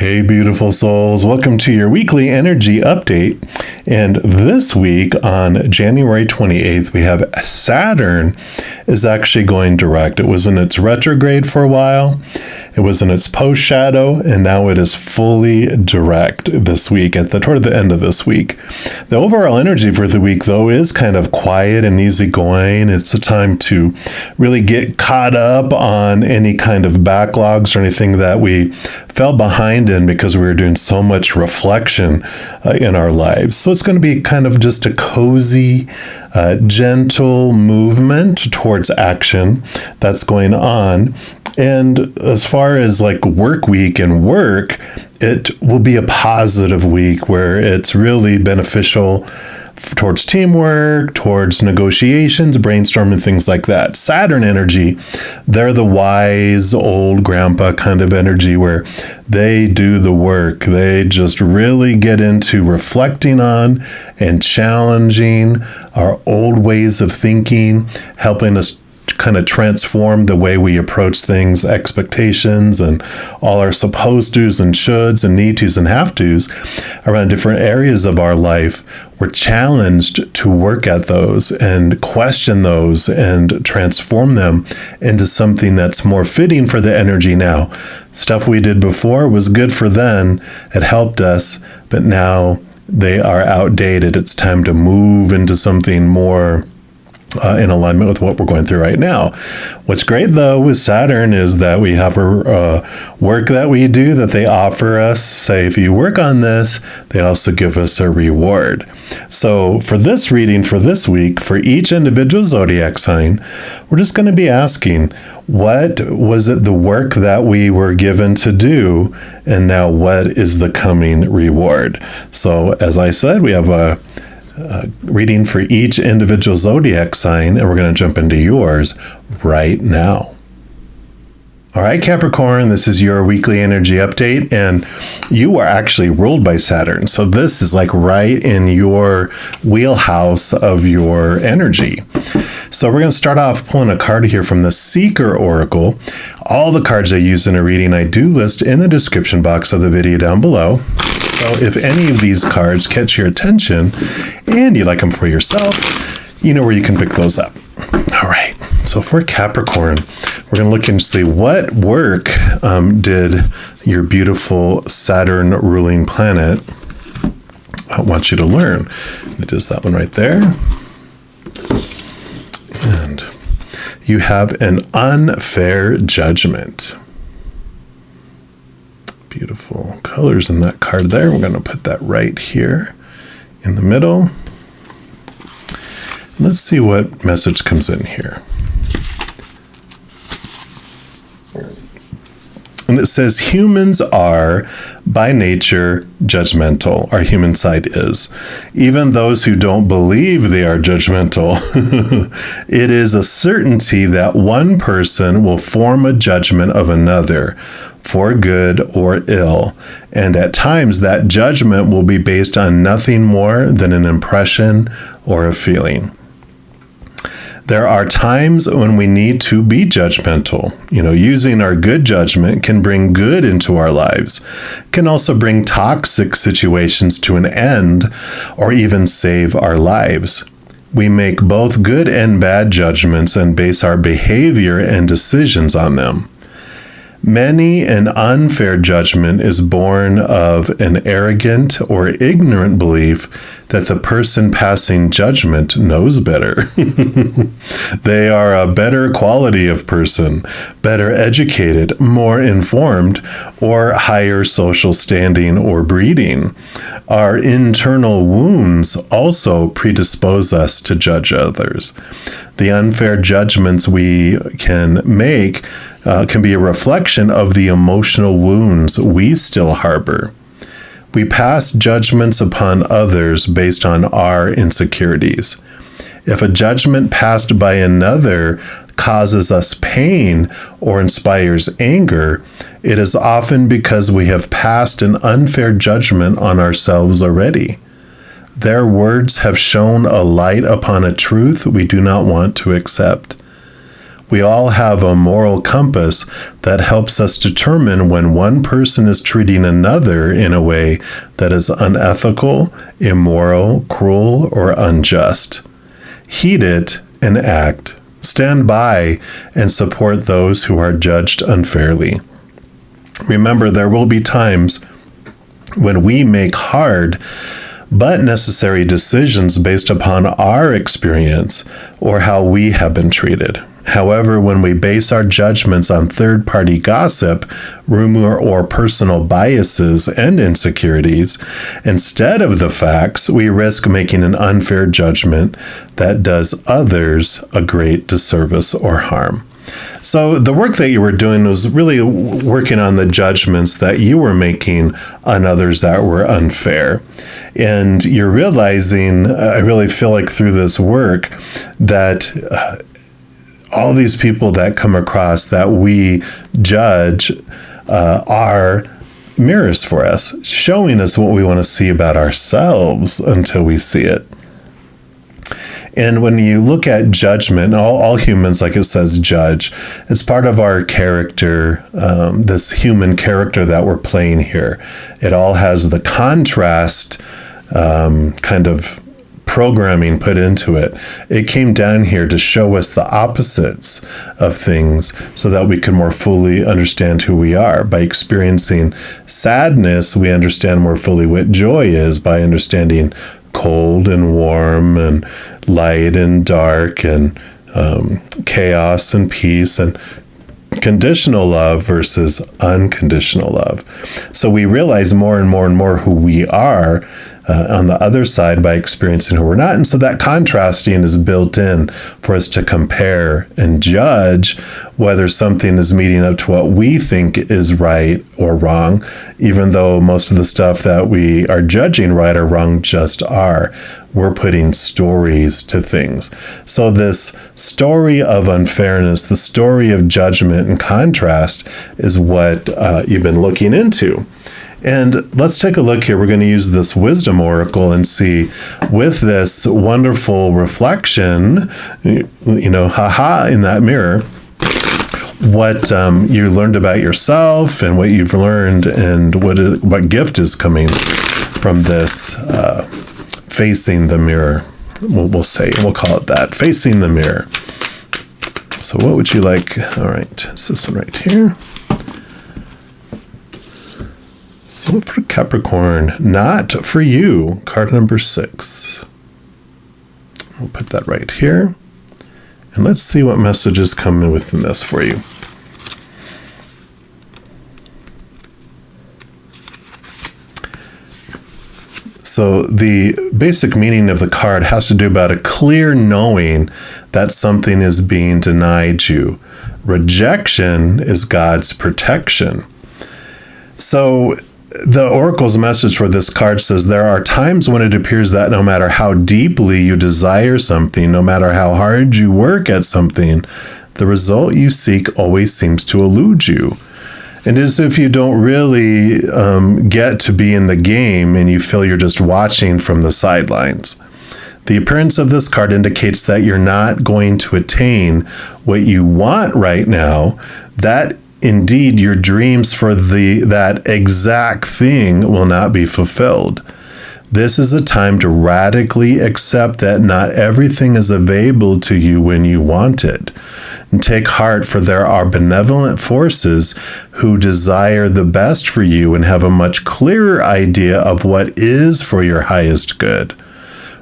Hey, beautiful souls. Welcome to your weekly energy update. And this week on January 28th, we have Saturn is actually going direct. It was in its retrograde for a while. It was in its post shadow, and now it is fully direct this week toward the end of this week. The overall energy for the week, though, is kind of quiet and easygoing. It's a time to really get caught up on any kind of backlogs or anything that we fell behind in because we were doing so much reflection in our lives. So it's going to be kind of just a cozy, gentle movement towards action that's going on. And as far as like work week and work, it will be a positive week where it's really beneficial towards teamwork, towards negotiations, brainstorming, things like that. Saturn energy, they're the wise old grandpa kind of energy where they do the work. They just really get into reflecting on and challenging our old ways of thinking, helping us kind of transform the way we approach things, expectations, and all our supposed tos and shoulds and need tos and have tos around different areas of our life. We're challenged to work at those and question those and transform them into something that's more fitting for the energy now. Stuff we did before was good for then. It helped us, but now they are outdated. It's time to move into something more in alignment with what we're going through right now. What's great, though, with Saturn is that we have a work that we do that they offer us. Say, if you work on this, they also give us a reward. So for this reading for this week, for each individual zodiac sign, we're just going to be asking, what was it the work that we were given to do? And now what is the coming reward? So as I said, we have a reading for each individual zodiac sign, and we're going to jump into yours right now. All right, Capricorn, this is your weekly energy update, and you are actually ruled by Saturn. So this is like right in your wheelhouse of your energy. So we're going to start off pulling a card here from the Seeker Oracle. All the cards I use in a reading I do list in the description box of the video down below. So if any of these cards catch your attention and you like them for yourself, you know where you can pick those up. All right. So for Capricorn, we're going to look and see what work did your beautiful Saturn ruling planet want you to learn. It is that one right there. And you have an unfair judgment. Beautiful colors in that card there. We're going to put that right here in the middle. Let's see what message comes in here. And it says, humans are, by nature, judgmental. Our human side is. Even those who don't believe they are judgmental, it is a certainty that one person will form a judgment of another, for good or ill. And at times, that judgment will be based on nothing more than an impression or a feeling. There are times when we need to be judgmental. Using our good judgment can bring good into our lives, can also bring toxic situations to an end, or even save our lives. We make both good and bad judgments and base our behavior and decisions on them. Many an unfair judgment is born of an arrogant or ignorant belief that the person passing judgment knows better. They are a better quality of person, better educated, more informed, or higher social standing or breeding. Our internal wounds also predispose us to judge others. The unfair judgments we can make can be a reflection of the emotional wounds we still harbor. We pass judgments upon others based on our insecurities. If a judgment passed by another causes us pain or inspires anger, it is often because we have passed an unfair judgment on ourselves already. Their words have shone a light upon a truth we do not want to accept. We all have a moral compass that helps us determine when one person is treating another in a way that is unethical, immoral, cruel, or unjust. Heed it and act. Stand by and support those who are judged unfairly. Remember, there will be times when we make hard but necessary decisions based upon our experience or how we have been treated. However, when we base our judgments on third-party gossip, rumor, or personal biases and insecurities, instead of the facts, we risk making an unfair judgment that does others a great disservice or harm. So the work that you were doing was really working on the judgments that you were making on others that were unfair. And you're realizing, I really feel like through this work, that all these people that come across that we judge are mirrors for us, showing us what we want to see about ourselves until we see it. And when you look at judgment, all humans, like it says, judge. It's part of our character, this human character that we're playing here. It all has the contrast kind of programming put into it. It came down here to show us the opposites of things so that we can more fully understand who we are. By experiencing sadness, we understand more fully what joy is by understanding cold and warm and light and dark and chaos and peace and conditional love versus unconditional love. So we realize more and more and more who we are on the other side by experiencing who we're not. And so that contrasting is built in for us to compare and judge whether something is meeting up to what we think is right or wrong, even though most of the stuff that we are judging right or wrong just are. We're putting stories to things. So this story of unfairness, the story of judgment and contrast is what you've been looking into. And let's take a look here. We're going to use this wisdom oracle and see, with this wonderful reflection, haha, in that mirror, what you learned about yourself and what you've learned and what gift is coming from this facing the mirror. We'll say, we'll call it that, facing the mirror. So what would you like? All right, it's this one right here. So for Capricorn, not for you, card number 6. We'll put that right here. And let's see what messages come in within this for you. So the basic meaning of the card has to do about a clear knowing that something is being denied you. Rejection is God's protection. So the oracle's message for this card says there are times when it appears that no matter how deeply you desire something, no matter how hard you work at something, the result you seek always seems to elude you. And as if you don't really get to be in the game and you feel you're just watching from the sidelines. The appearance of this card indicates that you're not going to attain what you want right now, that indeed your dreams for that exact thing will not be fulfilled. This is a time to radically accept that not everything is available to you when you want it. And take heart, for there are benevolent forces who desire the best for you and have a much clearer idea of what is for your highest good.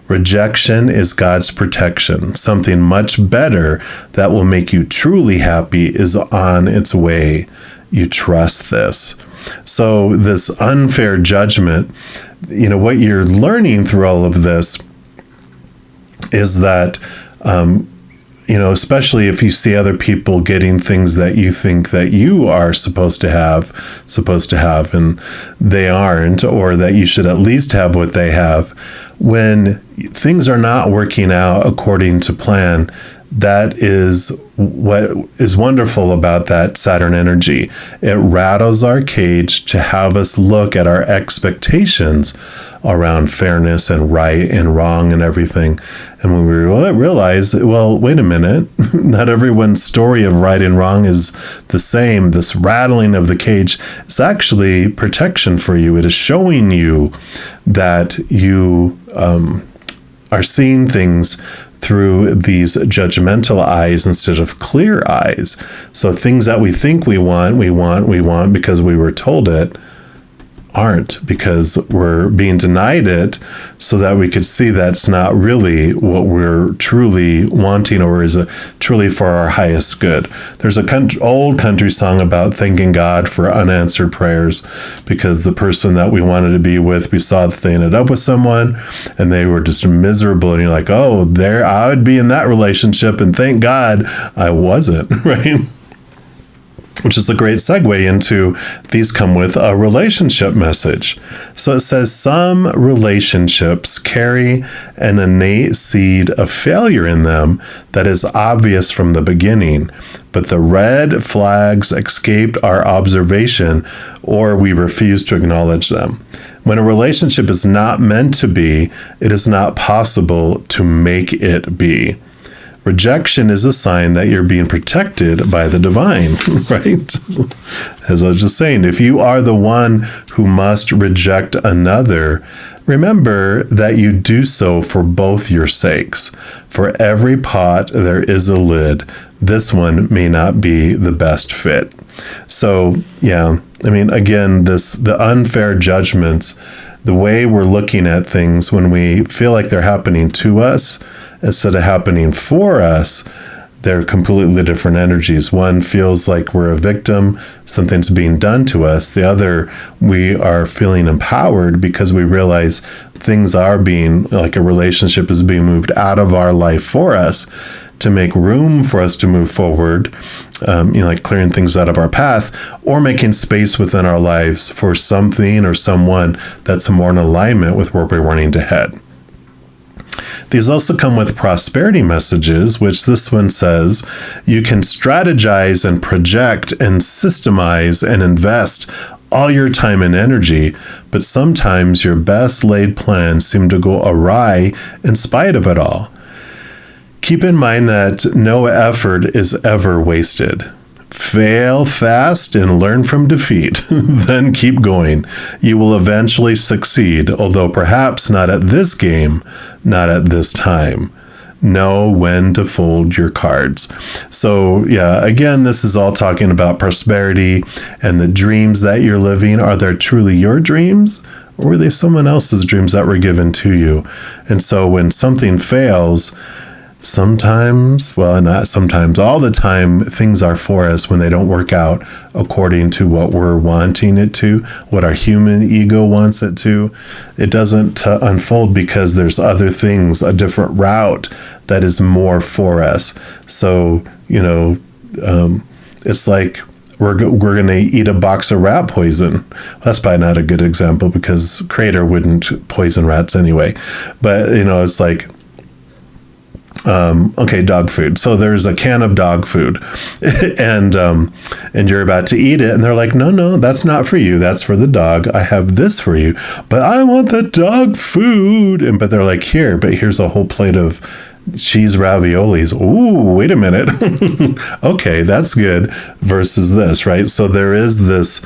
Rejection is God's protection. Something much better that will make you truly happy is on its way. You trust this. So this unfair judgment, what you're learning through all of this is that, especially if you see other people getting things that you think that you are supposed to have, and they aren't, or that you should at least have what they have, when things are not working out according to plan, That is what is wonderful about that Saturn energy. It rattles our cage to have us look at our expectations around fairness and right and wrong and everything. And when we realize, well, wait a minute, not everyone's story of right and wrong is the same. This rattling of the cage is actually protection for you. It is showing you that you are seeing things through these judgmental eyes instead of clear eyes. So things that we think we want because we were told it, aren't, because we're being denied it, so that we could see that's not really what we're truly wanting, or is it truly for our highest good. There's a old country song about thanking God for unanswered prayers, because the person that we wanted to be with, we saw that they ended up with someone and they were just miserable, and you're like, oh, there I would be in that relationship, and thank God I wasn't, right? Which is a great segue into these come with a relationship message. So it says some relationships carry an innate seed of failure in them that is obvious from the beginning, but the red flags escaped our observation, or we refuse to acknowledge them. When a relationship is not meant to be, it is not possible to make it be. Rejection is a sign that you're being protected by the divine, right? As I was just saying, if you are the one who must reject another, remember that you do so for both your sakes. For every pot, there is a lid. This one may not be the best fit. So, yeah, I mean, again, the unfair judgments, the way we're looking at things when we feel like they're happening to us, instead of happening for us, they're completely different energies. One feels like we're a victim, something's being done to us. The other, we are feeling empowered because we realize things are being, like a relationship is being moved out of our life for us to make room for us to move forward, like clearing things out of our path, or making space within our lives for something or someone that's more in alignment with where we're wanting to head. These also come with prosperity messages, which this one says, you can strategize and project and systemize and invest all your time and energy, but sometimes your best laid plans seem to go awry in spite of it all. Keep in mind that no effort is ever wasted. Fail fast and learn from defeat, then keep going. You will eventually succeed, although perhaps not at this game, not at this time. Know when to fold your cards. So yeah, again, this is all talking about prosperity and the dreams that you're living. Are they truly your dreams, or were they someone else's dreams that were given to you? And so when something fails, sometimes, well, not sometimes, all the time, things are for us when they don't work out according to what we're wanting it to, what our human ego wants it to. It doesn't unfold because there's other things, a different route that is more for us. So, it's like we're going to eat a box of rat poison. That's probably not a good example because Creator wouldn't poison rats anyway. But, it's like, dog food. So there's a can of dog food and you're about to eat it. And they're like, no, that's not for you. That's for the dog. I have this for you, but I want the dog food. But they're like, here's a whole plate of cheese raviolis. Ooh, wait a minute. Okay, that's good versus this, right? So there is this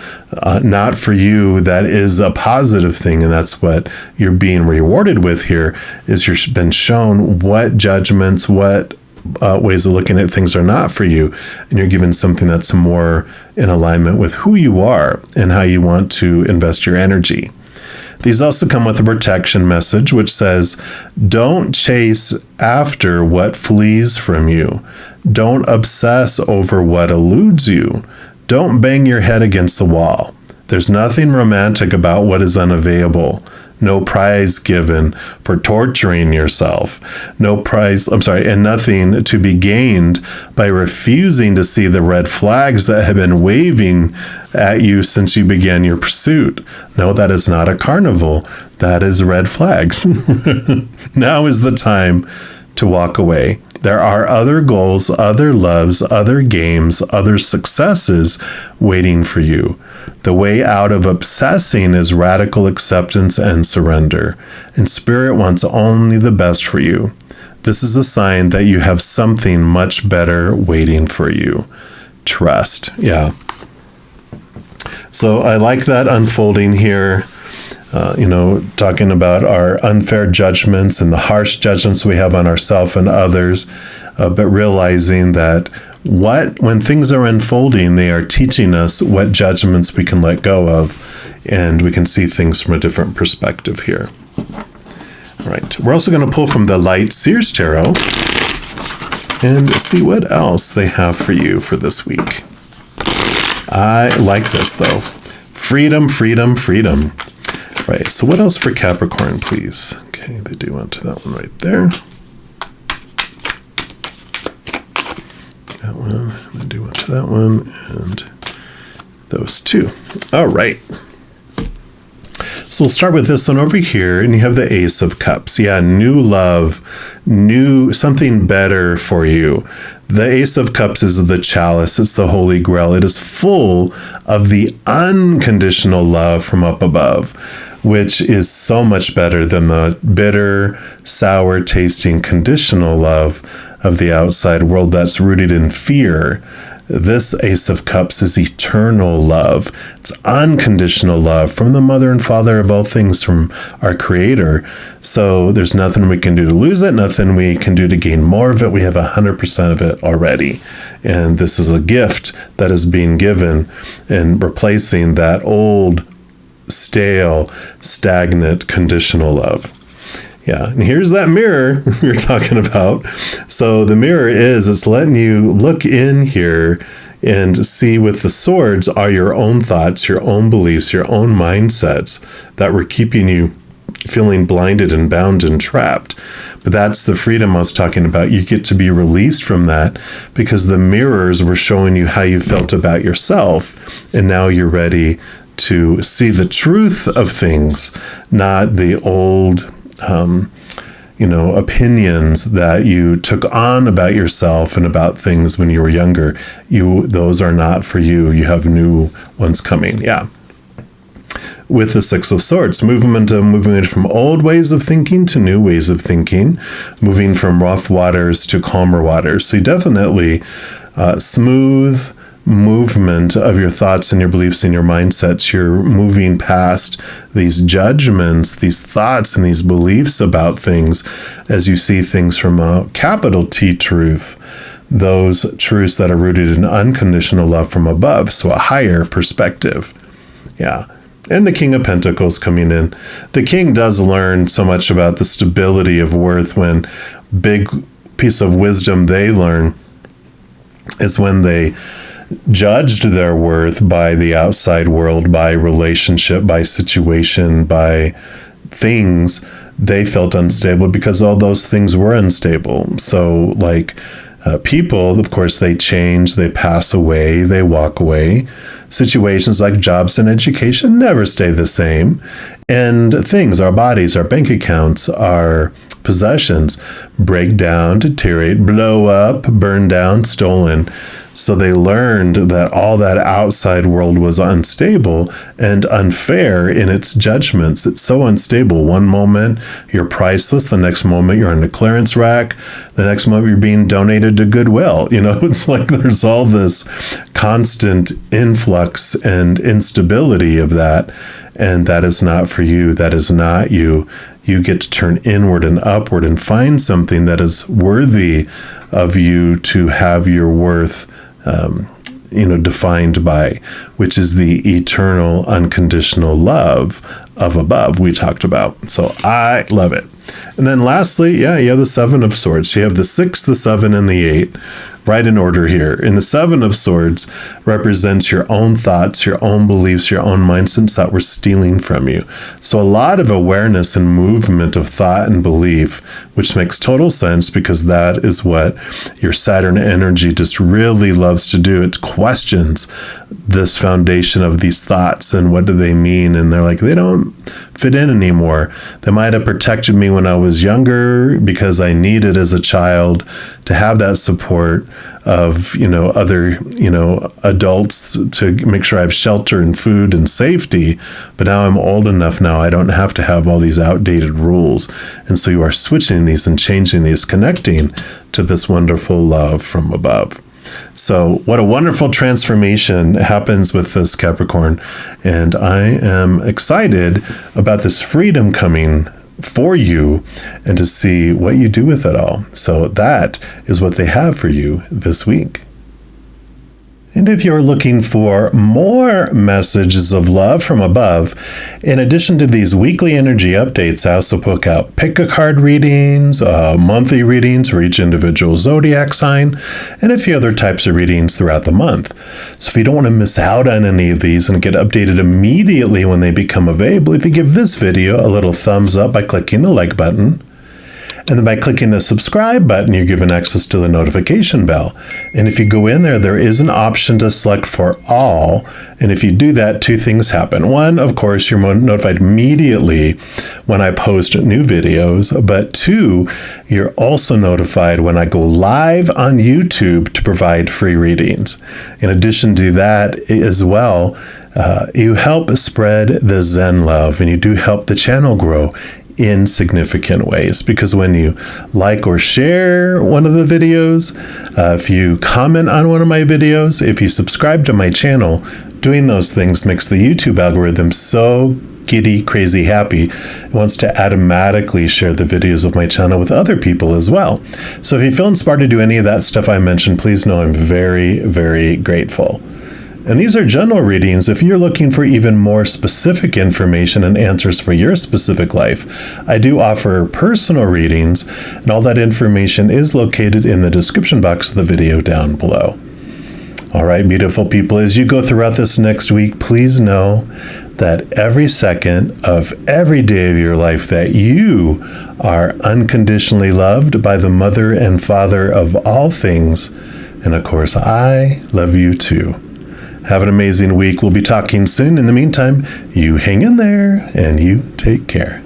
not for you that is a positive thing, and that's what you're being rewarded with here, is you've been shown what judgments, what ways of looking at things are not for you, and you're given something that's more in alignment with who you are and how you want to invest your energy. These also come with a protection message, which says, don't chase after what flees from you. Don't obsess over what eludes you. Don't bang your head against the wall. There's nothing romantic about what is unavailable. No prize given for torturing yourself. And nothing to be gained by refusing to see the red flags that have been waving at you since you began your pursuit. No, that is not a carnival. That is red flags. Now is the time to walk away. There are other goals, other loves, other games, other successes waiting for you. The way out of obsessing is radical acceptance and surrender. And Spirit wants only the best for you. This is a sign that you have something much better waiting for you. Trust. Yeah. So I like that unfolding here. Talking about our unfair judgments and the harsh judgments we have on ourselves and others, but realizing that when things are unfolding, they are teaching us what judgments we can let go of, and we can see things from a different perspective here. All right, we're also going to pull from the Light Seers Tarot and see what else they have for you for this week. I like this, though. Freedom, freedom, freedom. Right, so what else for Capricorn, please? Okay, they do want to that one right there. That one, they do want to that one, and those two. All right. So we'll start with this one over here, and you have the Ace of Cups. Yeah, new love, something better for you. The Ace of Cups is the chalice. It's the Holy Grail. It is full of the unconditional love from up above, which is so much better than the bitter, sour tasting conditional love of the outside world that's rooted in fear. This Ace of Cups is eternal love. It's unconditional love from the mother and father of all things, from our Creator. So there's nothing we can do to lose it, nothing we can do to gain more of it. We have 100% of it already. And this is a gift that is being given and replacing that old, stale, stagnant, conditional love. Yeah, and here's that mirror you're talking about. So the mirror it's letting you look in here and see with the swords are your own thoughts, your own beliefs, your own mindsets that were keeping you feeling blinded and bound and trapped. But that's the freedom I was talking about. You get to be released from that because the mirrors were showing you how you felt about yourself, and now you're ready to see the truth of things, not the old opinions that you took on about yourself and about things when you were younger. Those are not for you. You have new ones coming. Yeah. With the Six of Swords, moving from old ways of thinking to new ways of thinking, moving from rough waters to calmer waters. So you definitely smooth movement of your thoughts and your beliefs and your mindsets. You're moving past these judgments, these thoughts and these beliefs about things as you see things from a capital T truth, those truths that are rooted in unconditional love from above, so a higher perspective. Yeah. And the King of Pentacles coming in. The King does learn so much about the stability of worth. When big piece of wisdom they learn is when they judged their worth by the outside world, by relationship, by situation, by things. They felt unstable because all those things were unstable. So people, of course, they change, they pass away, they walk away. Situations like jobs and education never stay the same. And things, our bodies, our bank accounts, our possessions break down, deteriorate, blow up, burn down, stolen. So they learned that all that outside world was unstable and unfair in its judgments. It's so unstable. One moment you're priceless, the next moment you're on the clearance rack, the next moment you're being donated to Goodwill. It's like there's all this constant influx and instability of that. And that is not for you. That is not you. You get to turn inward and upward and find something that is worthy of you to have your worth, defined by, which is the eternal, unconditional love of above we talked about. So I love it. And then lastly, you have the Seven of Swords. You have the 6, the 7, and the 8, right in order here. And the Seven of Swords represents your own thoughts, your own beliefs, your own mindsets that were stealing from you. So a lot of awareness and movement of thought and belief, which makes total sense because that is what your Saturn energy just really loves to do. It questions this foundation of these thoughts and what do they mean? And they're like, they don't don't fit in anymore. They might have protected me when I was younger because I needed as a child to have that support of, other, adults to make sure I have shelter and food and safety. But now I'm old enough now, I don't have to have all these outdated rules. And so you are switching these and changing these, connecting to this wonderful love from above. So what a wonderful transformation happens with this Capricorn. And I am excited about this freedom coming for you and to see what you do with it all. So that is what they have for you this week. And if you're looking for more messages of love from above, in addition to these weekly energy updates, I also put out pick-a-card readings, monthly readings for each individual zodiac sign, and a few other types of readings throughout the month. So if you don't want to miss out on any of these and get updated immediately when they become available, if you give this video a little thumbs up by clicking the like button, and then by clicking the subscribe button, you're given access to the notification bell. And if you go in there, there is an option to select for all. And if you do that, two things happen. One, of course, you're notified immediately when I post new videos. But two, you're also notified when I go live on YouTube to provide free readings. In addition to that as well, you help spread the Zen Love, and you do help the channel grow in significant ways, because when you like or share one of the videos, if you comment on one of my videos, if you subscribe to my channel, doing those things makes the YouTube algorithm so giddy, crazy happy. It wants to automatically share the videos of my channel with other people as well. So if you feel inspired to do any of that stuff I mentioned, please know I'm very, very grateful. And these are general readings. If you're looking for even more specific information and answers for your specific life, I do offer personal readings, and all that information is located in the description box of the video down below. All right, beautiful people, as you go throughout this next week, please know that every second of every day of your life that you are unconditionally loved by the Mother and Father of all things. And of course, I love you too. Have an amazing week. We'll be talking soon. In the meantime, you hang in there and you take care.